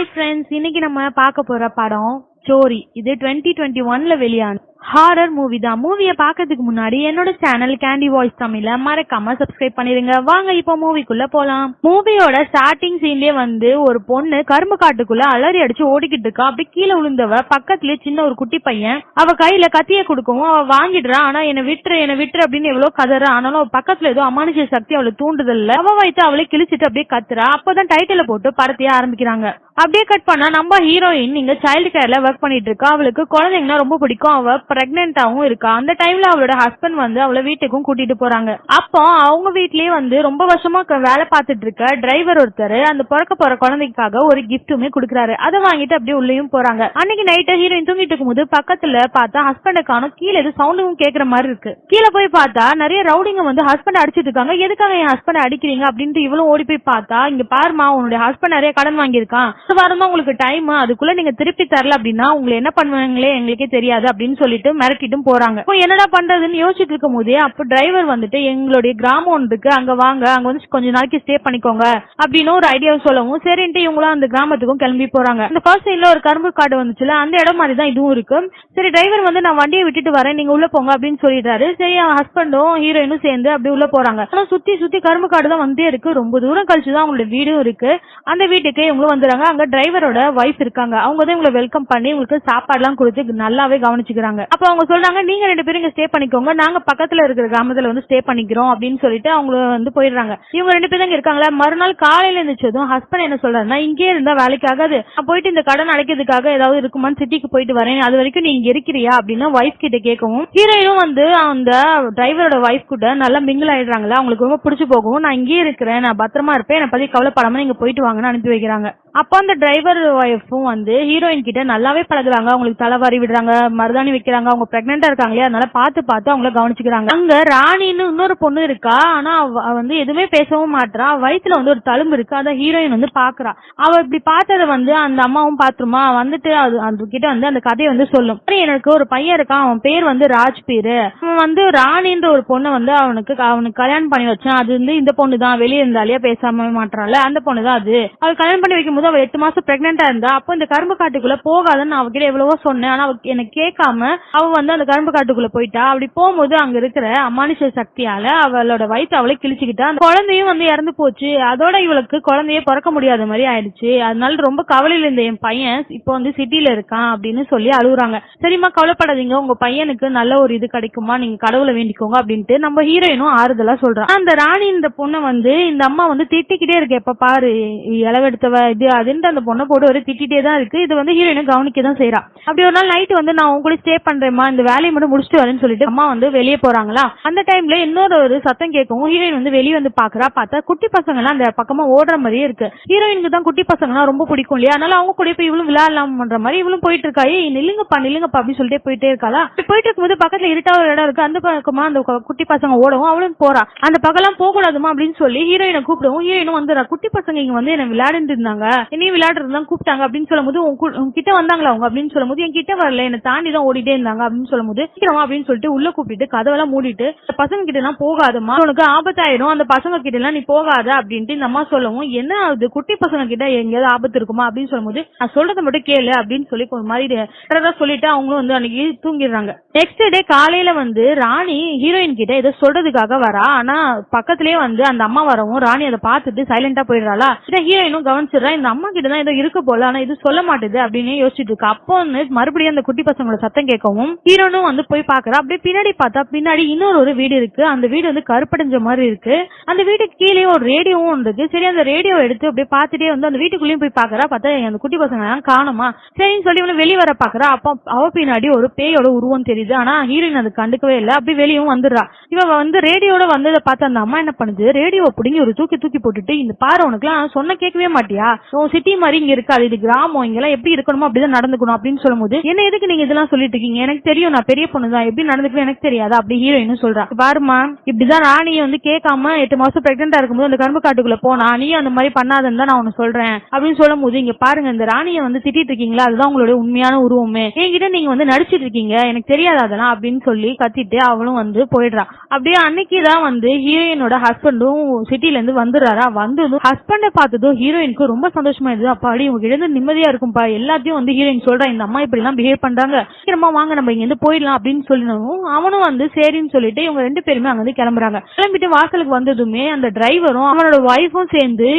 Hi friends, இன்னைக்கு நம்ம பார்க்க போற படம் ஸ்டோரி. இது 2021ல வெளியான ஹாரர் மூவி தான். மூவியை பார்க்கறதுக்கு முன்னாடி என்னோட சேனல் கேண்டி வாய்ஸ் தமிழ மறக்காம சப்ஸ்கிரைப் பண்ணிருங்க. வாங்க இப்போ மூவிக்குள்ள போலாம். மூவியோட ஸ்டார்டிங் சீன்லயே ஒரு பொண்ணு கரும்பு காட்டுக்குள்ள அலறி அடிச்சு ஓடிக்கிட்டு இருக்கா. அப்படி கீழே விழுந்தவ பக்கத்துலயே சின்ன ஒரு குட்டி பையன் அவ கையில கத்திய கொடுக்கவும் அவ வாங்கிடுறா. ஆனா என்ன விட்டுரு அப்படின்னு எவ்வளவு கதறா. ஆனாலும் அவ பக்கத்துல ஏதோ அமானுஷ சக்தி அவளை தூண்டுதல்ல அவ வைத்து அவளை கிழிச்சிட்டு அப்படியே கத்துறா. அப்பதான் டைட்டில போட்டு படத்தையே ஆரம்பிக்கிறாங்க. அப்படியே கட் பண்ணா நம்ம ஹீரோயின் இங்க சைல்டு கேர்ல ஒர்க் பண்ணிட்டு இருக்கா. அவளுக்கு குழந்தைங்கன்னா ரொம்ப பிடிக்கும். அவ பிரெக்னென்டாவும் இருக்கா. அந்த டைம்ல அவளோட ஹஸ்பண்ட் அவளை வீட்டுக்கும் கூட்டிட்டு போறாங்க. அப்போ அவங்க வீட்லயே ரொம்ப வருஷமா வேலை பார்த்துட்டு இருக்க டிரைவர் ஒருத்தர் அந்த பிறக்க போற குழந்தைக்காக ஒரு கிஃப்ட்டுமே கொடுக்குறாரு. அதை வாங்கிட்டு அப்படியே உள்ளேயும் போறாங்க. அன்னைக்கு நைட்டு ஹீரோயின் தூங்கிட்டு இருக்கும்போது பக்கத்துல பார்த்தா ஹஸ்பண்டை காணும். கீழே எது சவுண்டும் கேட்கற மாதிரி இருக்கு. கீழே போய் பார்த்தா நிறைய ரவுடிங்க ஹஸ்பண்ட் அடிச்சிட்டு இருக்காங்க. எதுக்காக என் ஹஸ்பண்ட் அடிக்கிறீங்க அப்படின்ட்டு இவளும் ஓடி போய் பார்த்தா, இங்க பாருமா உன்னுடைய ஹஸ்பண்ட் நிறைய கடன் வாங்கியிருக்கான், வாரமா உங்களுக்கு டைம், அதுக்குள்ள நீங்க திருப்பி தரல அப்படின்னா உங்களை என்ன பண்ணுவாங்களே எங்களுக்கே தெரியாது அப்படின்னு சொல்லிட்டு மிரட்டிட்டும் போறாங்க. என்னடா பண்றதுன்னு யோசிச்சுட்டு இருக்கும் போதே அப்ப டிரைவர் எங்களுடைய கிராமம் ஒன்று இருக்கு, அங்க வாங்க, அங்க கொஞ்ச நாளைக்கு ஸ்டே பண்ணிக்கோங்க அப்படின்னு ஒரு ஐடியா சொல்லவும் சரின்ட்டு இவங்களும் அந்த கிராமத்துக்கும் கிளம்பி போறாங்க. அந்த ஃபர்ஸ்ட் சீன்ல ஒரு கரும்பு காடு வந்துச்சுல, அந்த இடம் மாதிரி தான் இதுவும் இருக்கு. சரி டிரைவர் நான் வண்டியை விட்டுட்டு வரேன், நீங்க உள்ள போங்க அப்படின்னு சொல்லிடுறாரு. சரி ஹஸ்பண்டும் ஹீரோயினும் சேர்ந்து அப்படி உள்ள போறாங்க. ஆனா சுத்தி சுத்தி கரும்பு காடு தான் வந்துட்டே இருக்கு. ரொம்ப தூரம் கழிச்சுதான் அவங்களோட வீடும் இருக்கு. அந்த வீட்டுக்கு இவங்களும் வந்துடுறாங்க. அங்க டிரைவரோட வைஃப் இருக்காங்க. அவங்க தான் இவங்களை வெல்கம் பண்ணி உங்களுக்கு சாப்பாடு எல்லாம் கொடுத்து நல்லாவே கவனிச்சுக்கிறாங்க. அப்ப அவங்க சொல்றாங்க, நீங்க 2 பேரும் இங்க ஸ்டே பண்ணிக்கோங்க, நாங்க பக்கத்துல இருக்கிற கிராமத்துல ஸ்டே பண்ணிக்கிறோம் அப்படின்னு சொல்லிட்டு அவங்க போயிடுறாங்க. இவங்க 2 பேரும் தான் இருக்காங்களா. மறுநாள் காலையில இருந்துச்சதும் ஹஸ்பண்ட் என்ன சொல்றாருன்னா, இங்கே இருந்தா வேலைக்கு ஆகாது, நான் போயிட்டு இந்த கடன் அடைக்கிறதுக்காக ஏதாவது இருக்குமான்னு சிட்டிக்கு போயிட்டு வரேன், அது வரைக்கும் நீ இங்க இருக்கிறியா அப்படின்னு வைஃப் கிட்ட கேட்கவும் ஹீரோயினும் அந்த டிரைவரோட வைஃப் கூட நல்லா மிங்கிள் ஆயிடுறாங்களா. அவங்களுக்கு ரொம்ப பிடிச்சு போகவும், நான் இங்கே இருக்கிறேன், நான் பத்திரமா இருப்பேன், என்னை பத்தி கவலைப்படாம நீங்க போயிட்டு வாங்கன்னு அனுப்பி வைக்கிறாங்க. அப்ப அந்த டிரைவர் வைஃபும் ஹீரோயின் கிட்ட நல்லாவே பழகுறாங்க. அவங்களுக்கு தலைவாரி விடுறாங்க, மருதாணி வைக்கிறாங்க. அவங்க பிரெக்னெண்டா இருக்காங்களே, அதனால பார்த்து அவங்கள கவனிச்சுக்கிறாங்க. அங்க ராணின்னு இன்னொரு பொண்ணு இருக்கா. ஆனா அவ எதுவுமே பேசவும் மாட்டா. வயிற்றுல ஒரு தழும்பு இருக்கு. அத ஹீரோயின் பாக்குறா. அவ இப்படி பார்த்தத அந்த அம்மாவும் பாத்துருமா அது கிட்ட அந்த கதையை சொல்லும். எனக்கு ஒரு பையன் இருக்கான், அவன் பேர் ராஜ்பீர். அவன் ராணின்ற ஒரு பொண்ணை அவனுக்கு கல்யாணம் பண்ணி வச்சான். அது இந்த பொண்ணு தான், வெளியே இருந்தாலே பேசாம மாட்டான்ல, அந்த பொண்ணு தான் அது. அவள் கல்யாணம் பண்ணி வைக்கும் போது அவ 8 மாசம் பிரெக்னெண்டா இருந்தா. அப்போ இந்த கரும்பு காட்டுக்குள்ள போகாதன்னு அவகிட்ட எவ்வளவோ சொன்னேன். ஆனா அவ எனக்கு கேட்காம அவ அந்த கரும்பு காட்டுக்குள்ள போயிட்டா. அப்படி போகும்போது அங்க இருக்கிற அமானுஷ சக்தியால அவளோட வயிற்று அவளை கிழிச்சுக்கிட்டா. அந்த குழந்தையும் இறந்து போச்சு. அதோட இவளுக்கு குழந்தைய பிறக்க முடியாத மாதிரி ஆயிடுச்சு. அதனால ரொம்ப கவலையில இருந்த என் பையன் இப்போ சிட்டில இருக்கான் அப்படின்னு சொல்லி அழுகுறாங்க. சரிம்மா கவலைப்படாதீங்க, உங்க பையனுக்கு நல்ல ஒரு இது கிடைக்குமா, நீங்க கடவுளை வேண்டிக்கோங்க அப்படின்ட்டு நம்ம ஹீரோயினும் ஆறுதலா சொல்றான். அந்த ராணி இந்த பொண்ணை இந்த அம்மா திட்டிக்கிட்டே இருக்கு. எப்ப பாரு இளவெடுத்தவ இது அதுன்னு அந்த பொண்ணை போட்டு ஒரு திட்டிட்டே தான் இருக்கு. இது ஹீரோயினும் கவனிக்க தான் செய்யறா. அப்படி ஒரு நாள் நைட்டு நான் உங்க கூட ஸ்டே பண்றேம்மா, இந்த வேலையை மட்டும் முடிச்சுட்டு வரேன்னு சொல்லிட்டு அம்மா வெளியே போறாங்களா. அந்த டைம்ல இன்னொரு ஒரு சத்தம் கேட்கவும் ஹீரோயின் வெளியே பாக்குறா. பார்த்தா குட்டி பசங்க எல்லாம் அந்த பக்கமா ஓடுற மாதிரியே இருக்கு. ஹீரோயினுக்கு தான் குட்டி பசங்க ரொம்ப பிடிக்கும் இல்லையா, அதனால அவங்க கூட போய் இவளும் விளையாடலாம் பண்ற மாதிரி இவளும் போயிட்டு இருக்கா. நில்லுங்கப்பா அப்படின்னு சொல்லிட்டு போயிட்டே இருக்காளா. போயிட்டு இருக்கும்போது பக்கத்துல இருட்டா ஒரு இடம் இருக்கு. அந்த பக்கமா அந்த குட்டி பசங்க ஓடவும் அவளும் போறா. அந்த பக்கம் போக கூடாதுமா அப்படின்னு சொல்லி ஹீரோயினை கூப்பிடுவோம். ஹீரோயினும் வந்துடுறா. குட்டி பசங்க இங்க என்ன விளையாடிட்டு இருந்தாங்க, என்னையும் விளையாடுறதுதான் கூப்பிட்டாங்க அப்படின்னு சொல்லும்போது உங்ககிட்ட வந்தாங்களா அவங்க அப்படின்னு சொல்லும்போது என்கிட்ட வரல, என்ன தாண்டி தான் ஓடிட்டே இருந்தாங்க அப்படின்னு சொல்லும்போது சீக்கிரமா அப்படின்னு சொல்லிட்டு உள்ள கூப்பிட்டு கதவெல்லாம் மூடிட்டு பசங்க கிட்ட எல்லாம் போகாதமா, உனக்கு ஆபத்தாயிடும், அந்த பசங்க கிட்ட எல்லாம் நீ போகாத அப்படின்ட்டு இந்த அம்மா சொல்லவும், என்ன ஆகுது குட்டி பசங்க கிட்ட எங்கேயாவது ஆபத்து இருக்குமா அப்படின்னு சொல்லும்போது நான் சொல்றதை மட்டும் கேளு அப்படின்னு சொல்லி ஒரு மாதிரி சொல்லிட்டு அவங்களும் அன்னைக்கு தூங்கிடுறாங்க. நெக்ஸ்ட் டே காலையில ராணி ஹீரோயின் கிட்ட இதை சொல்றதுக்காக வரா. ஆனா பக்கத்திலேயே அந்த அம்மா வரவும் ராணி அதை பார்த்துட்டு சைலண்டா போயிடுறாளா. இதை ஹீரோயினும் கவனிச்சிடறா. இந்த அம்மா கிட்ட தான் ஏதோ இருக்க போல, ஆனா இது சொல்ல மாட்டேது அப்படின்னு யோசிச்சுட்டு இருக்கா. அப்போ மறுபடியும் அந்த குட்டி பசங்களோட சத்தம் கேட்கவும் ஹீரோனும் போய் பாக்குறா. அப்படியே பின்னாடி பார்த்தா பின்னாடி இன்னொரு வீடு இருக்கு. அந்த வீடு கருப்படைஞ்ச மாதிரி இருக்கு. அந்த வீட்டுக்கு கீழே ஒரு ரேடியோவும் இருக்கு. சரி அந்த ரேடியோ எடுத்து அப்படியே பார்த்துட்டே அந்த வீட்டுக்குள்ளேயும் போய் பாக்குறா. பார்த்தா அந்த குட்டி பசங்க எல்லாம் காணுமா. சரின்னு சொல்லி வெளியே வர பாக்குறா. அப்ப அவ பின்னாடி ஒரு பேயோட உருவம் தெரியுது. ஆனா ஹீரோயின் அது கண்டுக்கவே இல்லை. அப்படி வெளியும் வந்துடுறா. இவ ரேடியோட வந்ததை பார்த்து அந்த அம்மா என்ன பண்ணுது, ரேடியோ பிடிங்கி ஒரு தூக்கி போட்டுட்டு, இந்த பாரு உனக்குலாம் சொன்ன கேட்கவே மாட்டியா, சிட்டி மாதிரி இங்க இருக்காது, இது கிராமம், இங்கெல்லாம் எப்படி இருக்கணுமோ அப்படிதான் நடந்துக்கணும் அப்படின்னு சொல்லும்போது, என்ன எதுக்கு நீங்க இதெல்லாம் சொல்லிட்டு இருக்கீங்க, எனக்கு தெரியும், நான் பெரிய பொண்ணு தான், எப்படி நடந்துக்கணும் எனக்கு தெரியாது அப்படி ஹீரோயின் சொல்றா. பாருமா, இப்படிதான் ராணியை வந்து கேட்காம 8 மாசம் பிரெக்னெண்டா இருக்கும்போது அந்த கரும்பு காட்டுக்குள்ள போனா, நீயும் அந்த மாதிரி பண்ணாதன்னு தான் நான் உனக்கு சொல்றேன் அப்படின்னு சொல்லும் போது, இங்க பாருங்க, இந்த ராணியை வந்து திட்டிட்டு இருக்கீங்களா, அதுதான் உங்களுடைய உண்மையான உருவமே, என்கிட்ட நீங்க வந்து நடிச்சிட்டு இருக்கீங்க, எனக்கு தெரியாது அதெல்லாம் அப்படின்னு சொல்லி கத்திட்டு அவளும் வந்து போயிடுறா. அப்படியே அன்னைக்குதான் வந்து ஹீரோயினோட ஹஸ்பண்டும் சிட்டில இருந்து வந்துடுறாரா. வந்ததும் ஹஸ்பண்டை பார்த்ததும் ஹீரோயினுக்கு ரொம்ப சந்தோஷமா இருந்தது. அப்பாடி உங்க இருந்து நிம்மதியா இருக்கும்பா, எல்லாத்தையும் வந்து ஹீரோயின் சொல்றா, இந்த அம்மா இப்படி எல்லாம் பிஹேவ் பண்றாங்க, சீக்கிரமா வாங்க நம்ம இங்க இருந்து போயிடலாம் அப்படின்னு சொல்லணும். அவனும் வந்து சரின்னு சொல்லிட்டு இவங்க 2 பேருமே அங்க இருந்து கிளம்புறாங்க. கிளம்பிட்டு வாசலுக்கு வந்ததுமே அந்த டிரைவரும் அவனோட ஒய்ஃபும் சேர்ந்து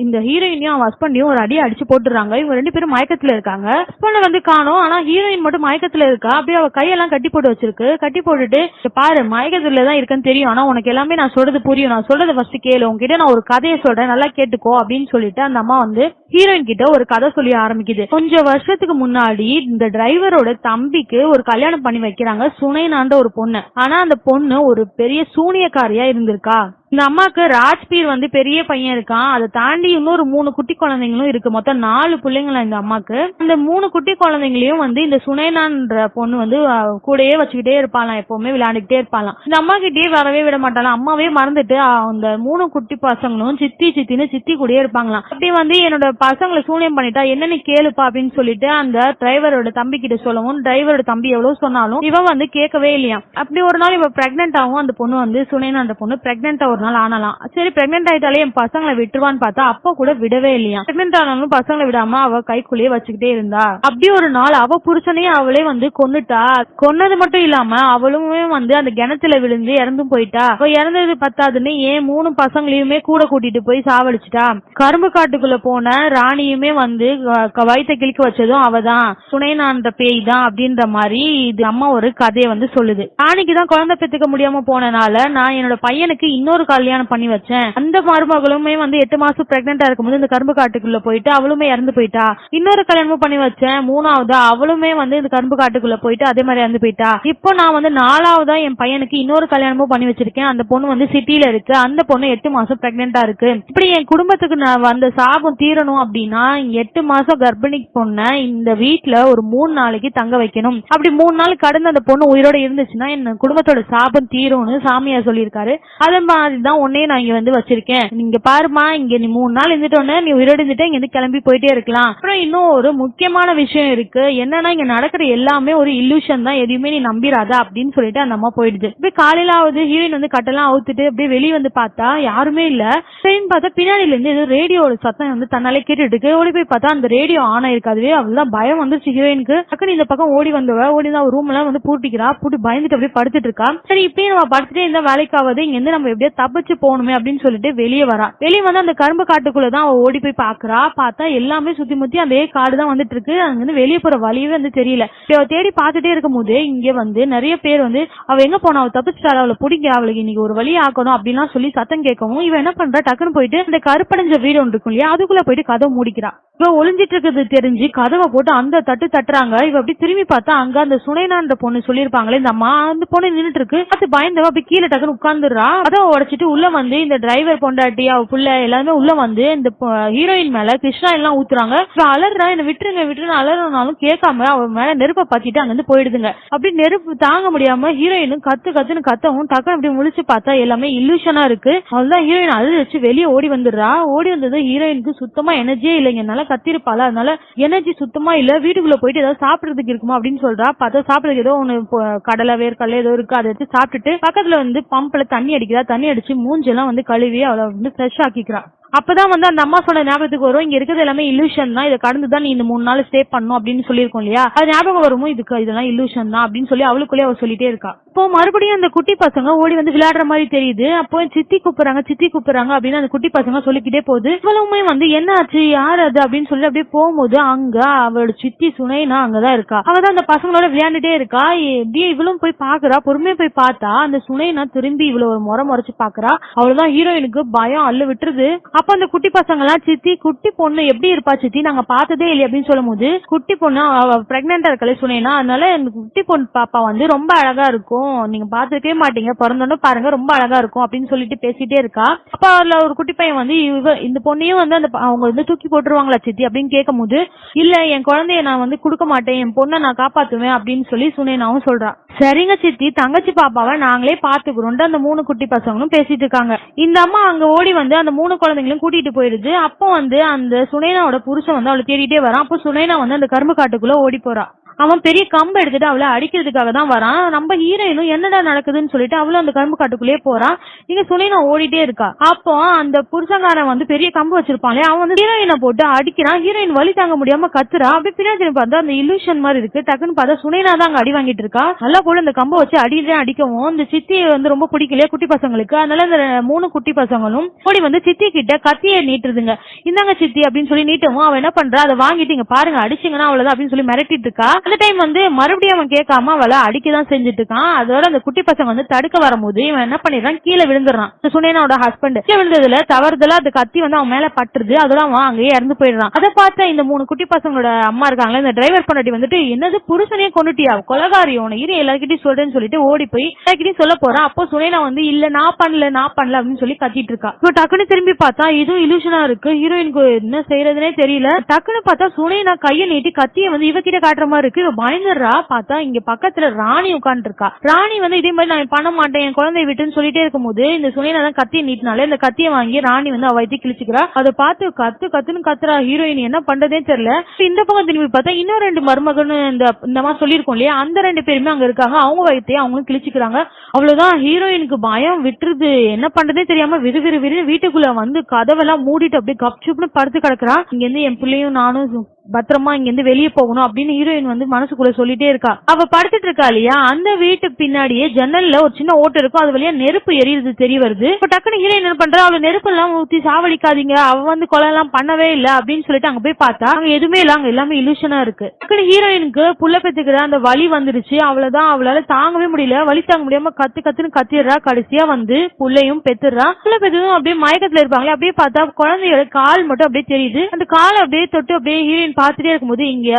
இந்த ஹீரோயினையும் அவன் ஹஸ்பண்டையும் ஒரு அடி அடிச்சு போட்டுறாங்க. இவங்க 2 பேரும் மயக்கத்துல இருக்காங்க. ஹஸ்பண்ட வந்து காணோம், ஆனா ஹீரோயின் மட்டும் மயக்கத்துல இருக்கா. அப்படியே அவ கையெல்லாம் கட்டி போட்டு வச்சிருக்கு. கட்டி போட்டுட்டு, பாரு மயக்கத்துல தான் இருக்குன்னு தெரியும், ஆனா உனக்கு எல்லாமே நான் சொல்றது புரியும், நான் சொல்றது ஃபர்ஸ்ட் கேளு, உங்ககிட்ட நான் ஒரு கதையை சொல்றேன் நல்லா கேட்டுக்கோ அப்படின்னு சொல்லிட்டு அந்த அம்மா வந்து ஹீரோயின் கிட்ட ஒரு கதை சொல்லி ஆரம்பிக்குது. கொஞ்சம் வருஷத்துக்கு முன்னாடி இந்த டிரைவரோட தம்பிக்கு ஒரு கல்யாணம் பண்ணி வைக்கிறாங்க, சுனைனான்ற ஒரு பொண்ணு. ஆனா அந்த பொண்ணு ஒரு பெரிய சூனியக்காரியா இருந்திருக்கா. இந்த அம்மாக்கு ராஜ்பீர் வந்து பெரிய பையன் இருக்கான், அதை தாண்டி இன்னொரு 3 குட்டி குழந்தைங்களும் இருக்கு. மொத்தம் 4 பிள்ளைங்களா இந்த அம்மாக்கு. இந்த 3 குட்டி குழந்தைங்களையும் வந்து இந்த சுனைனான்ற பொண்ணு வந்து கூடயே வச்சுக்கிட்டே இருப்பாளாம், எப்பவுமே விளையாண்டுக்கிட்டே இருப்பாளாம். இந்த அம்மா கிட்டே வரவே விட மாட்டாளாம். அம்மாவே மறந்துட்டு அந்த 3 குட்டி பசங்களும் சித்தின்னு சித்தி கூடயே இருப்பாங்களாம். அப்படி வந்து என்னோட பசங்களை சூனியம் பண்ணிட்டா என்னன்னு கேளுப்பா அப்படின்னு சொல்லிட்டு அந்த டிரைவரோட தம்பி கிட்ட சொல்லவும், டிரைவரோட தம்பி எவ்வளவு சொன்னாலும் இவன் வந்து கேட்கவே இல்லையா. அப்படி ஒரு நாள் இவ பிரெக்னென்ட் ஆகும். அந்த பொண்ணு வந்து சுனைனான்ற பொண்ணு பிரெக்னென்ட் ஒரு நாள் ஆனலாம். சரி பிரெக்னென்ட் ஆயிட்டாலே என் பசங்களை விட்டுருவான்னு பார்த்தா அப்ப கூட விடவே இல்லையா. பிரெக்னென்ட் ஆனாலும் பசங்களை விடாம அவ கைக்குள்ளேயே வச்சுக்கிட்டே இருந்தா. அப்படி ஒரு நாள் அவ புருஷனையே அவளே வந்து கொன்னுட்டா. கொன்னது மட்டும் இல்லாம அவளுமே வந்து அந்த கிணத்துல விழுந்து இறந்தும் போயிட்டா. அவ இறந்தது பத்தாதுன்னு ஏன் 3 பசங்களையுமே கூட கூட்டிட்டு போய் சாவடிச்சிட்டா. கரும்பு காட்டுக்குள்ள போன ராணியுமே வந்து வயிற்ற கிழிக்க வச்சதும் அவதான், சுனைனான்ற பேய் தான் அப்படின்ற மாதிரி இது அம்மா ஒரு கதையை வந்து சொல்லுது. ராணிக்குதான் குழந்தை பெத்துக்க முடியாம போனனால நான் என்னோட பையனுக்கு இன்னொரு கல்யாணம் பண்ணி வச்சேன். அந்த மருமகளுமே வந்து 8 மாசம் பிரெக்னெண்டா இருக்கும்போது இந்த கரும்பு காட்டுக்குள்ள போயிட்டு அவளுமே இறந்து போயிட்டா. இன்னொரு கல்யாணமும் பண்ணி வச்சேன், 3ஆவதா அவளுமே வந்து இந்த கரும்பு காட்டுக்குள்ள போயிட்டு அதே மாதிரி இறந்து போயிட்டா. இப்போ நான் வந்து 4ஆவதா என் பையனுக்கு இன்னொரு கல்யாணமும் பண்ணி வச்சிருக்கேன். அந்த பொண்ணு வந்து சிட்டில இருக்கு, அந்த பொண்ணு 8 மாசம் பிரெக்னெண்டா இருக்கு. இப்படி என் குடும்பத்துக்கு நான் வந்த சாபம் தீரணும் அப்படின்னா 8 மாசம் கர்ப்பிணி பொண்ண இந்த வீட்டுல ஒரு 3 நாளைக்கு தங்க வைக்கணும். அப்படி 3 நாள் கடந்து அந்த பொண்ணு உயிரோட இருந்துச்சுன்னா என் குடும்பத்தோட சாபம் தீரும்னு சாமியார் சொல்லியிருக்காரு. அதே மாதிரிதான் உன்னையே நான் இங்க வந்து வச்சிருக்கேன். நீங்க பாருமா, இங்க நீ 3 நாள் இருந்துட்டோன்னு நீ உயிரோடு இருந்துட்டு இங்க இருந்து கிளம்பி போயிட்டே இருக்கலாம். அப்புறம் இன்னும் ஒரு முக்கியமான விஷயம் இருக்கு, என்னன்னா இங்க நடக்கிற எல்லாமே ஒரு இல்லூஷன் தான், எதையுமே நீ நம்பிராத அப்படின்னு சொல்லிட்டு அந்த அம்மா போயிடுது. இப்படி காலையிலாவது ஹீரோயின் வந்து கட்டெல்லாம் அவுத்துட்டு அப்படியே வெளியே வந்து பார்த்தா யாருமே இல்ல. சரின்னு பார்த்தா பின்னாடில இருந்து ஏதோ ரேடியோட சத்தம் வந்து தன்னாலே கேட்டுட்டு இருக்கு. ஓடி போய் பார்த்தா அந்த ரேடியோ ஆன் ஆயிருக்கு. அதுவே அவள்தான் பயம் வந்துருச்சு ஹீரோயினுக்கு. டக்குனு இந்த பக்கம் ஓடி வந்தவ ஓடி தான் ரூம் எல்லாம் வந்து பூட்டிக்கிறா. பூட்டி பயந்துட்டு அப்படியே படுத்துட்டு இருக்கா. சரி இப்பயே நம்ம படுத்துட்டே இந்த வேலைக்காவது இங்க இருந்து நம்ம எப்படியே தப்பிச்சு போகணுமே அப்படின்னு சொல்லிட்டு வெளியே வரா. வெளியே வந்து அந்த கரும்பு காட்டுக்குள்ளதான் அவ ஓடி போய் பாக்குறா. பார்த்தா எல்லாமே சுத்தி முத்தி அந்த காடு தான் வந்துட்டு இருக்கு. அங்க இருந்து வெளியே போற வழியே வந்து தெரியல. அவ தேடி பார்த்துட்டே இருக்கும் போது இங்க வந்து நிறைய பேர் வந்து அவ எங்க போனா, அவ தப்பிச்சுட்டாரு, அவளை பிடிக்க, அவளுக்கு இன்னைக்கு ஒரு வழி ஆக்கணும் அப்படின்லாம் சொல்லி சத்தம் கேட்கவும் இவன் என்ன பண்றா, டக்குன்னு போயிட்டு அந்த கருப்படைஞ்ச வீடு ஒன்று இருக்கும் இல்லையா, அதுக்குள்ள போயிட்டு கதவை மூடிக்கிறா. இவ ஒளிஞ்சிட்டு இருக்கிறது தெரிஞ்சு கதவை போட்டு அந்த தட்டு தட்டுறாங்க. இவ அப்படி திரும்பி பார்த்தா அங்க அந்த சுனைனான்ற பொண்ணு சொல்லிருப்பாங்களே இந்த அம்மா, அந்த பொண்ணு நின்னுட்டு இருக்கு. அது பயந்தவ அப்படி கீழே டக்குன்னு உட்கார்ந்துடுறா. கதவை உடைச்சிட்டு உள்ள வந்து இந்த டிரைவர் பொண்டாட்டி அவ புள்ள எல்லாருமே உள்ள வந்து இந்த ஹீரோயின் மேல கிருஷ்ணா எல்லாம் ஊத்துறாங்க. அலறா, என்ன விட்டுருங்க அலறனாலும் கேட்காம அவ மேல நெருப்பை பத்திட்டு அங்க இருந்து போயிடுதுங்க. அப்படி நெருப்பு தாங்க முடியாம ஹீரோயினும் கத்துன்னு கத்தவும் டக்குன்னு அப்படி முழிச்சு பார்த்தா எல்லாமே இல்லூஷனா இருக்கு. அவள்தான் ஹீரோயின் அழுது வச்சு வெளியே ஓடி வந்துடுறா. ஓடி வந்தது ஹீரோயினுக்கு சுத்தமா எனர்ஜியே இல்லைங்க, கத்திருப்பாள, அதனால எனர்ஜி சுத்தமா இல்ல. வீட்டுக்குள்ள போயிட்டு ஏதாவது சாப்பிடுறதுக்கு இருக்குமா அப்படின்னு சொல்றா. பார்த்தா சாப்பிடுறதுக்கு ஏதோ ஒண்ணு கடலை வேர்க்கடலை ஏதோ இருக்கு, அதை எடுத்து சாப்பிட்டுட்டு பக்கத்துல வந்து பம்புல தண்ணி அடிக்கிறா. தண்ணி அடிச்சு மூஞ்செல்லாம் வந்து கழுவி அவளை வந்து ஃப்ரெஷ் ஆக்கிக்கிறா. அப்பதான் வந்து அந்த அம்மா சொன்ன ஞாபகத்துக்கு வரும், இங்க இருக்கிறது எல்லாமே இல்லூஷன் தான், இதை கடந்துதான் நீ இந்த 3 நாள் ஸ்டே பண்ணும் அப்படின்னு சொல்லியிருக்கோம் இல்லையா. அது ஞாபகம் வருமோ, இதெல்லாம் இல்லூஷன் தான் அப்படின்னு சொல்லி அவளுக்குள்ளே அவ சொல்லிட்டே இருக்கா. இப்போ மறுபடியும் அந்த குட்டி பசங்க ஓடி வந்து விளையாடுற மாதிரி தெரியுது. அப்போ சித்தி கூப்பிடுறாங்க அப்படின்னு அந்த குட்டி பசங்க சொல்லிக்கிட்டே போகுது. இவளுமே வந்து என்ன ஆச்சு, யார் அது அப்படின்னு சொல்லி அப்படியே போகும்போது அங்க அவளோட சித்தி சுனைனா அங்கதான் இருக்கா. அவதான் அந்த பசங்களோட விளையாண்டுட்டே இருக்கா. எப்படியே இவளும் போய் பாக்குறா. பொறுமையா போய் பார்த்தா அந்த சுனைனா திரும்பி இவ்வளவு ஒரு முறைச்சு பாக்குறா. அவளுதான் ஹீரோயினுக்கு பயம் அள்ளு விட்டுருது. அப்ப அந்த குட்டி பசங்க எல்லாம் சித்தி குட்டி பொண்ணு எப்படி இருப்பா சித்தி நாங்க பார்த்ததே இல்லை அப்படின்னு சொல்லும் போது குட்டி பொண்ணு பிரெக்னெண்டா இருக்கலே சொன்னேன்னா அதனால இந்த குட்டி பொண்ணு பாப்பா வந்து ரொம்ப அழகா இருக்கும் நீங்க பாத்துக்கவே மாட்டீங்க பிறந்தோன்னு பாருங்க ரொம்ப அழகா இருக்கும் அப்படின்னு சொல்லிட்டு பேசிட்டே இருக்கா. அப்ப அதுல ஒரு குட்டி பையன் வந்து இந்த பொண்ணையும் வந்து அந்த அவங்க வந்து தூக்கி போட்டுருவாங்களா சித்தி அப்படின்னு கேட்கும் போது இல்ல என் குழந்தைய நான் வந்து கொடுக்க மாட்டேன் என் பொண்ணை நான் காப்பாத்துவேன் அப்படின்னு சொல்லி சுனேனாவும் சொல்றா. சரிங்க சித்தி தங்கச்சி பாப்பாவை நாங்களே பாத்துக்கிறோம் அந்த 3 குட்டி பசங்களும் பேசிட்டு இருக்காங்க. இந்த அம்மா அங்க ஓடி வந்து அந்த 3 குழந்தைங்களும் கூட்டிட்டு போயிடுது. அப்போ வந்து அந்த சுனேனாவோட புருஷன் வந்து அவளை தேடிட்டே வரான். அப்போ சுனேனா வந்து அந்த கரும்பு காட்டுக்குள்ள ஓடி போறா. அவன் பெரிய கம்பு எடுத்துட்டு அவளை அடிக்கிறதுக்காக தான் வரான். நம்ம ஹீரோயினும் என்னடா நடக்குதுன்னு சொல்லிட்டு அவளும் அந்த கரும்பு காட்டுக்குள்ளேயே போறான். இங்க சுனேனா ஓடிட்டே இருக்கா. அப்போ அந்த புருஷங்காரன் வந்து பெரிய கம்பு வச்சிருப்பான் அவன் வந்து ஹீரோயினை போட்டு அடிக்கிறான். ஹீரோயின் வலி தாங்க முடியாம கத்துறா. அப்படியே பின்னாடி பார்த்தா அந்த இல்லூஷன் மாதிரி இருக்கு. டக்குன்னு பார்த்தா சுனேனா தான் அங்க அடி வாங்கிட்டு இருக்கா. நல்லா போல இந்த கம்பை வச்சு அடிக்கவும் இந்த சித்தியை வந்து ரொம்ப பிடிக்கலையா குட்டி பசங்களுக்கு. அதனால இந்த 3 குட்டி பசங்களும் ஓடி வந்து சித்தி கிட்ட கத்தியை நீட்டுதுங்க. இந்தாங்க சித்தி அப்படின்னு சொல்லி நீட்டவும் அவன் என்ன பண்றா அதை வாங்கிட்டு இங்க பாருங்க அடிச்சிங்கன்னா அவ்வளவுதான் அப்படின்னு சொல்லி மிரட்டிட்டு இருக்கா. அந்த டைம் வந்து மறுபடியும் அவன் கேட்காம அவளை அடிக்கதான் செஞ்சுட்டு இருக்கான். அதோட அந்த குட்டி பசங்க வந்து தடுக்க வரும்போது இவன் என்ன பண்ணிடுறான் கீழே விழுந்துடுறான். சுனேனாவோட ஹஸ்பண்ட் கீழே விழுந்ததுல தவறுதலா அந்த கத்தி வந்து அவன் மேல பட்டுருது. அதோட அவன் அங்கேயே இறந்து போயிடுறான். அதை பார்த்த இந்த 3 குட்டி பசங்களோட அம்மா இருக்காங்களா இந்த டிரைவர் பொண்டாட்டி வந்துட்டு என்னது புருஷனே கொண்டுட்டியா கொலகாரி உன இரு எல்லாருக்கிட்டையும் சொல்றேன்னு சொல்லிட்டு ஓடி போய் எல்லாருக்கிட்டையும் சொல்ல போறான். அப்போ சுனேனா வந்து இல்ல நான் பண்ணல அப்படின்னு சொல்லி கத்திட்டு இருக்கா. டக்குன்னு திரும்பி பார்த்தா இதுவும் இலூஷனா இருக்கு. ஹீரோயினுக்கு என்ன செய்யறதுனே தெரியல. டக்குன்னு பார்த்தா சுனேனா கையை நீட்டி கத்தியை வந்து இவகிட்ட காட்டுற மாதிரி இருக்கு. பயந்துடுறா. பார்த்தா இங்க பக்கத்துல ராணி உட்கார்ந்து இருக்கா. ராணி வந்து இதே மாதிரி நான் பண்ண மாட்டேன் என் குழந்தைய விட்டுன்னு சொல்லிட்டே இருக்கும் போது இந்த சுனேனா தான் கத்தியை நீட்டினால இந்த கத்தியை வாங்கி ராணி வந்து அவ வயிற்று கிழிச்சுக்கிறா. அதை பார்த்து கத்துன்னு கத்துறா. ஹீரோயின் என்ன பண்றதே தெரியல. இந்த பக்கம் திரும்பி பார்த்தா இன்னும் 2 மருமகன்னு இந்த மாதிரி சொல்லியிருக்கோம் இல்லையா அந்த 2 பேருமே அங்க இருக்காங்க. அவங்க வயிற்றையே அவங்களும் கிழிச்சுக்கிறாங்க. அவ்வளவுதான் ஹீரோயினுக்கு பயம் விட்டுருது. என்ன பண்றதே தெரியாம விறு வீட்டுக்குள்ள வந்து கதவெல்லாம் மூடிட்டு அப்படியே கப்சுப்னு படுத்து கிடக்குறா. இங்க இருந்து என் பிள்ளையும் நானும் பத்திரமா இங்க இருந்து வெளியே போகணும் அப்படின்னு ஹீரோயின் வந்து மனசுக்குள்ள சொல்லிட்டே இருக்கா. அவ படுத்துட்டு இருக்கா இல்லையா அந்த வீட்டுக்கு பின்னாடியே ஜன்னல்ல ஒரு சின்ன ஓட்டு இருக்கும். அது வழியா நெருப்பு எரியுது தெரிய வருது. இப்ப டக்குனு ஹீரோயின் என்ன பண்றா அவளை நெருப்பு எல்லாம் ஊத்தி சாவடிக்காதீங்க அவ வந்து கொலை எல்லாம் பண்ணவே இல்ல அப்படின்னு சொல்லிட்டு அங்க போய் பார்த்தா அங்க எதுவுமே இல்ல. அங்க எல்லாமே இலூஷனா இருக்கு. டக்குனு ஹீரோயினுக்கு புள்ள பெத்துக்கிற அந்த வலி வந்துருச்சு. அவ்வளவுதான் அவளால தாங்கவே முடியல. வலி தாங்க முடியாம கத்துன்னு கத்திடுறா. கடைசியா வந்து புள்ளையும் பெத்துறா. புள்ள பெத்ததும் அப்படியே மயக்கத்துல இருப்பாங்களே அப்படியே பார்த்தா குழந்தையோட கால் மட்டும் அப்படியே தெரியுது. அந்த காலை அப்படியே தொட்டு அப்படியே ஹீரோயின் பாத்துட்டே இருக்கும்போது இங்க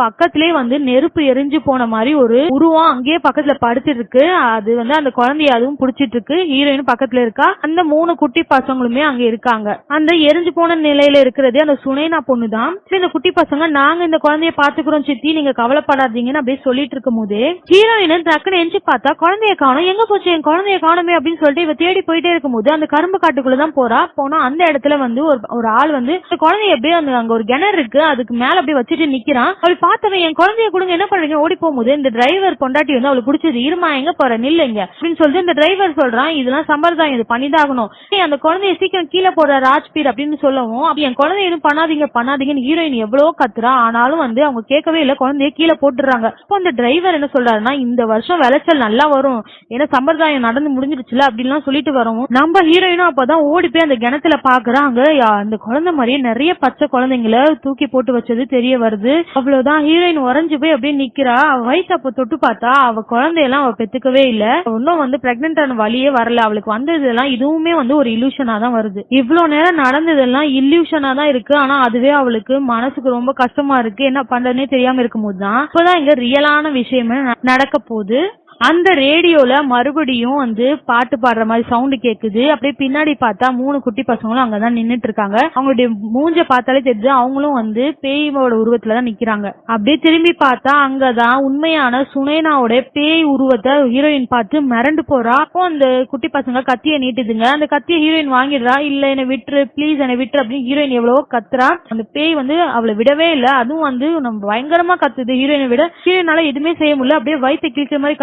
பக்கத்திலேயே வந்து நெருப்பு எரிஞ்சு போன மாதிரி ஒரு உருவம் அங்கேயே பக்கத்துல படுத்துட்டு இருக்கு. அது வந்து அந்த குழந்தைய அதுவும் புடிச்சிட்டு இருக்கு. ஹீரோயின் பக்கத்துல இருக்கா. அந்த 3 குட்டி பசங்களுமே அங்க இருக்காங்க. அந்த எரிஞ்சு போன நிலையில இருக்கிறது அந்த சுனேனா பொண்ணுதான். இந்த குட்டி பசங்க நாங்க இந்த குழந்தைய பாத்துக்கிறோம் சித்தி நீங்க கவலைப்படாதீங்கன்னு அப்படியே சொல்லிட்டு இருக்கும் போது ஹீரோயின் டக்குன்னு எஞ்சி பார்த்தா குழந்தைய காணும். எங்க போச்சு என் குழந்தைய காணுமே அப்படின்னு சொல்லிட்டு இவ தேடி போயிட்டே இருக்கும் போது அந்த கரும்பு காட்டுக்குள்ளதான் போனா அந்த இடத்துல வந்து ஒரு ஆள் வந்து குழந்தைய அப்படியே அங்க ஒரு கிணறு இருக்கு அதுக்கு மேல அப்படியே வச்சுட்டு நிக்கிறான். அவள் பார்த்தவன் என் குழந்தைய கொடுங்க என்ன பண்றீங்க ஓடி போகும்போது இந்த டிரைவர் பொண்டாட்டி வந்து அவளுக்கு பிடிச்சது இருமா எங்க போற நில்லுங்க அப்படின்னு சொல்லிட்டு இந்த டிரைவர் சொல்றான் இதெல்லாம் சம்பிரதாயம் இது பண்ணிதாகணும் அந்த குழந்தைய சீக்கிரம் கீழே போடுற ராஜ்பீர் அப்படின்னு சொல்லவும் அப்படி என் குழந்தைய எதுவும் பண்ணாதீங்கன்னு ஹீரோயின் எவ்வளவு கத்துறா. ஆனாலும் வந்து அவங்க கேட்கவே இல்ல குழந்தைய கீழே போட்டுறாங்க. அப்போ அந்த டிரைவர் என்ன சொல்றாருன்னா இந்த வருஷம் விளைச்சல் நல்லா வரும் ஏன்னா சம்பிரதாயம் நடந்து முடிஞ்சிருச்சுல அப்படின்லாம் சொல்லிட்டு வரவும் நம்ம ஹீரோயினும் அப்பதான் ஓடி போய் அந்த கிணத்துல பாக்குறாங்க. அந்த குழந்தை மாதிரியே நிறைய பச்சை குழந்தைங்களை தூக்கி போட்டு வச்சது தெரிய வருது. அவ்வளவுதான் ஹீரோயின் உறைஞ்சு போய் அப்படியே நிக்கிறா. அவ வயிற்று அப்ப தொட்டு பார்த்தா அவ குழந்தையெல்லாம் அவ பெத்துக்கவே இல்ல. இன்னும் வந்து பிரெக்னென்ட் ஆன வழியே வரல. அவளுக்கு வந்ததெல்லாம் இதுவுமே வந்து ஒரு இல்யூஷனா தான் வருது. இவ்வளவு நேரம் நடந்ததெல்லாம் இல்யூஷனா தான் இருக்கு. ஆனா அதுவே அவளுக்கு மனசுக்கு ரொம்ப கஷ்டமா இருக்கு. என்ன பண்றதுன்னே தெரியாம இருக்கும் போதுதான் இப்பதான் இங்க ரியலான விஷயமே நடக்க போகுது. அந்த ரேடியோல மறுபடியும் வந்து பாட்டு பாடுற மாதிரி சவுண்ட் கேக்குது. அப்படியே பின்னாடி பார்த்தா 3 குட்டி பசங்களும் அங்கதான் நின்னுட்டு இருக்காங்க. அவங்களுடைய மூஞ்ச பார்த்தாலே தெரியுது அவங்களும் வந்து பேயோட உருவத்துலதான் நிக்கிறாங்க. அப்படியே திரும்பி பார்த்தா அங்கதான் உண்மையான சுனேனாவோட பேய் உருவத்தை ஹீரோயின் பார்த்து மிரண்டு போறா. அப்போ அந்த குட்டி பசங்க கத்திய நீட்டுதுங்க. அந்த கத்திய ஹீரோயின் வாங்கிடுறா. இல்ல என்னை விட்டுரு பிளீஸ் என்னை விட்டுரு அப்படின்னு ஹீரோயின் எவ்வளவோ கத்துறா. அந்த பேய் வந்து அவளை விடவே இல்ல. அதுவும் வந்து நம்ம பயங்கரமா கத்துது. ஹீரோயினை விட ஹீரோயினால எதுவுமே செய்ய முடியல. அப்படியே வயிற்று கிழிக்கிற மாதிரி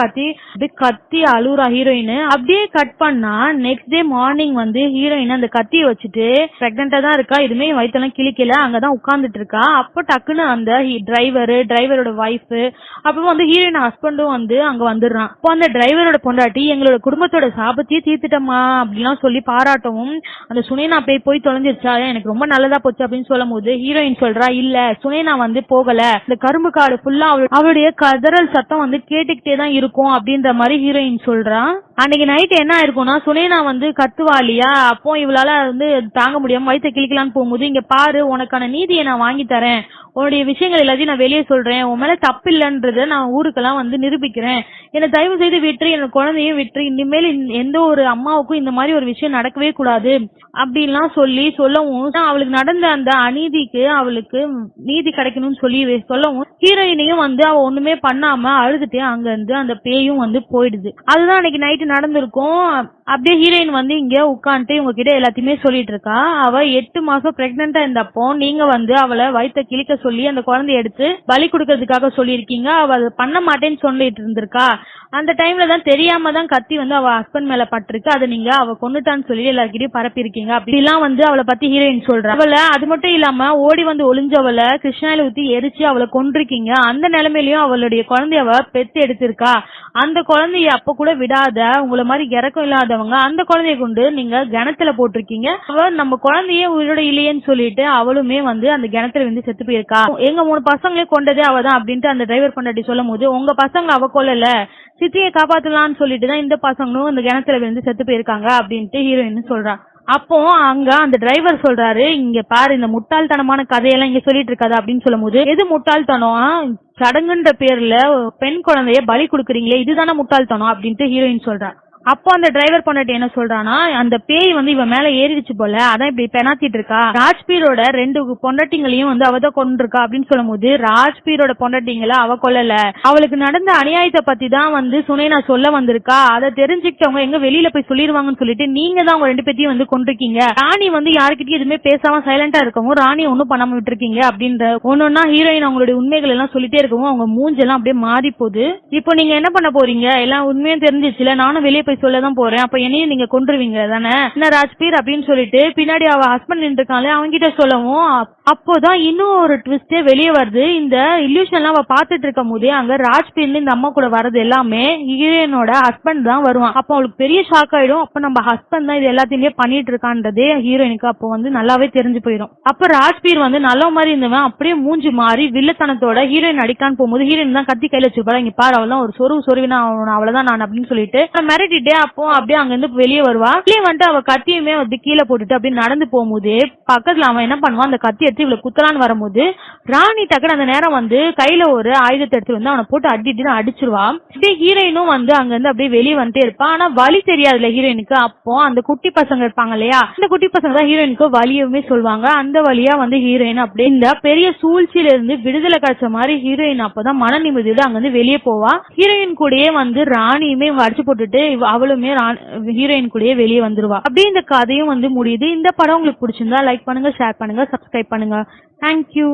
கத்தி அழுறா ஹீரோயின். அப்படியே கட் பண்ணா நெக்ஸ்ட் டே மார்னிங் வந்து ஹீரோயின் அந்த கத்தியை வச்சுட்டு பிரெக்னெண்டா தான் இருக்கா. எதுவுமே வயிற்றெல்லாம் கிழிக்கல. அங்கதான் உட்கார்ந்துட்டு இருக்கா. அப்போ டக்குன்னு அந்த டிரைவரோட வைஃப் அப்புறம் வந்து ஹீரோயின் ஹஸ்பண்டும் வந்து அங்க வந்துடுறான். அப்போ அந்த டிரைவரோட பொண்டாட்டி எங்களோட குடும்பத்தோட சாபத்தையே தீர்த்துட்டமா அப்படின்லாம் சொல்லி பாராட்டவும் அந்த சுனேனா போய் தொலைஞ்சிருச்சா எனக்கு ரொம்ப நல்லதா போச்சு அப்படின்னு சொல்லும் போது ஹீரோயின் சொல்றா இல்ல சுனேனா வந்து போகல. இந்த கரும்பு காடு ஃபுல்லா அவளுடைய கதறல் சத்தம் வந்து கேட்டுக்கிட்டே தான் இருக்கும் அப்படின்ற மாதிரி ஹீரோயின் சொல்றா. அன்னைக்கு நைட் என்ன ஆயிருக்கும்னா சுனேனா வந்து கத்துவா இல்லையா, அப்போ இவளால வந்து தாங்க முடியாம வயிற்ற கிழிக்கலான்னு போகும்போது, இங்க பாரு உனக்கான நீதியை நான் வாங்கி தரேன், உன்னுடைய விஷயங்கள் எல்லாத்தையும் நான் வெளியே சொல்றேன், உன் மேல தப்பு இல்லைன்றத நான் ஊருக்கெல்லாம் வந்து நிரூபிக்கிறேன், என்னை தயவு செய்து விட்டுரு, என்னோட குழந்தையும் விட்டுரு, இனிமேல் எந்த ஒரு அம்மாவுக்கும் இந்த மாதிரி ஒரு விஷயம் நடக்கவே கூடாது அப்படின்லாம் சொல்லவும் அவளுக்கு நடந்த அந்த அநீதிக்கு அவளுக்கு நீதி கிடைக்கணும்னு சொல்லவும் ஹீரோயினையும் வந்து அவ ஒண்ணுமே பண்ணாம அழுதுட்டு அங்க இருந்து அந்த பேயும் வந்து போயிடுது. அதுதான் அன்னைக்கு நைட்டு நடந்திருக்கும். அப்படியே ஹீரோயின் வந்து இங்க உட்காந்துட்டு உங்ககிட்ட எல்லாத்தையுமே சொல்லிட்டு இருக்கா. அவ 8 மாசம் பிரெக்னெண்டா இருந்தப்போ நீங்க வந்து அவளை வயிற்ற கிழிக்க சொல்லி அந்த குழந்தைய எடுத்து பலி கொடுக்கறதுக்காக சொல்லியிருக்கீங்க. அவ அதை பண்ண மாட்டேன்னு சொல்லிட்டு இருந்திருக்கா. அந்த டைம்ல தான் தெரியாம தான் கத்தி வந்து அவ ஹஸ்பண்ட் மேல பட்டிருக்கு. அதை நீங்க அவ கொன்னுட்டான்னு சொல்லி எல்லாருக்கிட்டையும் பரப்பியிருக்கீங்க. அப்படிலாம் வந்து அவளை பத்தி ஹீரோயின் சொல்றா. அவளை அது மட்டும் இல்லாம ஓடி வந்து ஒளிஞ்சவளை கிருஷ்ணாயில ஊத்தி எரிச்சு அவளை கொன்றிருக்கீங்க. அந்த நிலைமையிலயும் அவளுடைய குழந்தைய அவ பெத்து எடுத்திருக்கா. அந்த குழந்தைய அப்ப கூட விடாத உங்களை மாதிரி இறக்கம் இல்லாதவங்க அந்த குழந்தைய கொண்டு நீங்க கிணத்துல போட்டிருக்கீங்க. அவ நம்ம குழந்தைய உயிரோட இல்லையேன்னு சொல்லிட்டு அவளுமே வந்து அந்த கிணத்துல வந்து செத்து போயிருக்கா. எங்க 3 பசங்களே கொண்டதே அவதான் அப்படின்ட்டு அந்த டிரைவர் கொண்டாடி சொல்லும் போது, உங்க பசங்க அவ கொல்லல, சித்தியை காப்பாத்தலாம்னு சொல்லிட்டு தான் இந்த பசங்களும் இந்த கிணத்துல விழுந்து செத்து போயிருக்காங்க அப்படின்ட்டு ஹீரோயின் சொல்றா. அப்போ அங்க அந்த டிரைவர் சொல்றாரு, இங்க பாரு இந்த முட்டாள்தனமான கதையெல்லாம் இங்க சொல்லிட்டு இருக்காது அப்படின்னு சொல்லும் போது, எது முட்டாள்தனம், சடங்குன்ற பேர்ல பெண் குழந்தைய பலி கொடுக்குறீங்களே இதுதானே முட்டாள்தனம் அப்படின்ட்டு ஹீரோயின் சொல்றா. அப்போ அந்த டிரைவர் பொண்டாட்டி என்ன சொல்றானா, அந்த பேய் வந்து இவன் மேல ஏறிடுச்சு போல, அதான் இப்படி பெனாத்திட்டு இருக்கா, ராஜ்பீரோட 2 பொண்டாட்டிங்களையும் வந்து அவதான் கொண்டிருக்கா அப்படின்னு சொல்லும் போது, ராஜ்பீரோட பொண்டாட்டிங்களை அவ கொல்லல, அவளுக்கு நடந்த அநியாயத்தை பத்தி தான் வந்து சுனேனா சொல்ல வந்திருக்கா, அதை தெரிஞ்சுக்கிட்டவங்க எங்க வெளியில போய் சொல்லிடுவாங்கன்னு சொல்லிட்டு நீங்க தான் அவங்க 2 பேத்தையும் வந்து கொண்டிருக்கீங்க. ராணி வந்து யாருக்கிட்டையும் எதுவுமே பேசாம சைலண்டா இருக்கவும் ராணி ஒன்னும் பண்ணாம விட்டுருக்கீங்க அப்படின்ற ஒன்னொன்னா ஹீரோயின் அவங்களுடைய உண்மைகள் எல்லாம் சொல்லிட்டே இருக்கவும் அவங்க மூஞ்செல்லாம் அப்படியே மாறி போகுது. இப்போ நீங்க என்ன பண்ண போறீங்க, எல்லாம் உண்மையும் தெரிஞ்சிச்சுல, நானும் வெளியே போய் சொல்லதான் போறேன், அப்ப என்னையும் நீங்க கொன்றுவீங்க தானே என்ன ராஜ்பீர் அப்படின்னு சொல்லிட்டு பின்னாடி அவ ஹஸ்பண்ட் நின்றுருக்காங்களே அவங்க கிட்ட சொல்லவும், அப்போதான் இன்னும் ஒரு ட்விஸ்டே வெளியே வருது. இந்த இல்யூஷன் எல்லாம் அவ பாத்துட்டு இருக்கும் போதே அங்க ராஜ்பீர்னு இந்த அம்மா கூட வரது எல்லாமே ஹீரோயினோட ஹஸ்பண்ட் தான் வருவான். அப்ப அவளுக்கு பெரிய ஷாக் ஆயிடும். அப்ப நம்ம ஹஸ்பண்ட் தான் இது எல்லாத்தையுமே பண்ணிட்டு இருக்கான்றதே ஹீரோயினுக்கு அப்போ வந்து நல்லாவே தெரிஞ்சு போயிடும். அப்ப ராஜ்பீர் வந்து நல்ல மாதிரி இருந்தவன் அப்படியே மூஞ்சி மாறி வில்லத்தனத்தோட ஹீரோயின் அடிக்கான்னு போகும்போது ஹீரோயின் தான் கத்தி கையில வச்சிருப்பா, இங்க பாரு அவள் தான் ஒரு சொருவினா அவ்வளவுதான் நான் அப்படின்னு சொல்லிட்டு மிரட்டிட்டு அப்போ அப்படியே அங்க இருந்து வெளியே வருவா. வெளியே வந்துட்டு அவ கத்தியுமே வந்து கீழே போட்டுட்டு அப்படின்னு நடந்து போகும்போது பக்கத்துல அவன் என்ன பண்ணுவான், அந்த கத்தி எடுத்து இவ்வளவு குத்தலான்னு வரும்போது ராணி டக்குனு அந்த நேரம் வந்து கையில ஒரு ஆயுதத்தை எடுத்து வந்து அவனை போட்டு அடிட்டு அடிச்சிருவா. இதே ஹீரோயினும் வந்து அங்க இருந்து அப்படியே வெளியே வந்துட்டே இருப்பா. ஆனா வலி தெரியாதுல ஹீரோயினுக்கு. அப்போ அந்த குட்டி பசங்க இருப்பாங்க இல்லையா, அந்த குட்டி பசங்க தான் ஹீரோயினுக்கு வலியுமே சொல்லுவாங்க. அந்த வழியா வந்து ஹீரோயின் அப்படியே இந்த பெரிய சூழ்ச்சியில இருந்து விடுதலை கிடைச்ச மாதிரி ஹீரோயின் அப்பதான் மன நிம்மதியோட அங்க இருந்து வெளியே போவா. ஹீரோயின் கூடயே வந்து ராணியுமே அடிச்சு போட்டுட்டு அவளுமே ஹீரோயின் கூடயே வெளியே வந்துருவா. அப்படியே இந்த கதையும் வந்து முடியுது. இந்த படம் உங்களுக்கு பிடிச்சிருந்தா லைக் பண்ணுங்க, ஷேர் பண்ணுங்க, சப்ஸ்கிரைப் பண்ணுங்க. தேங்க்யூ.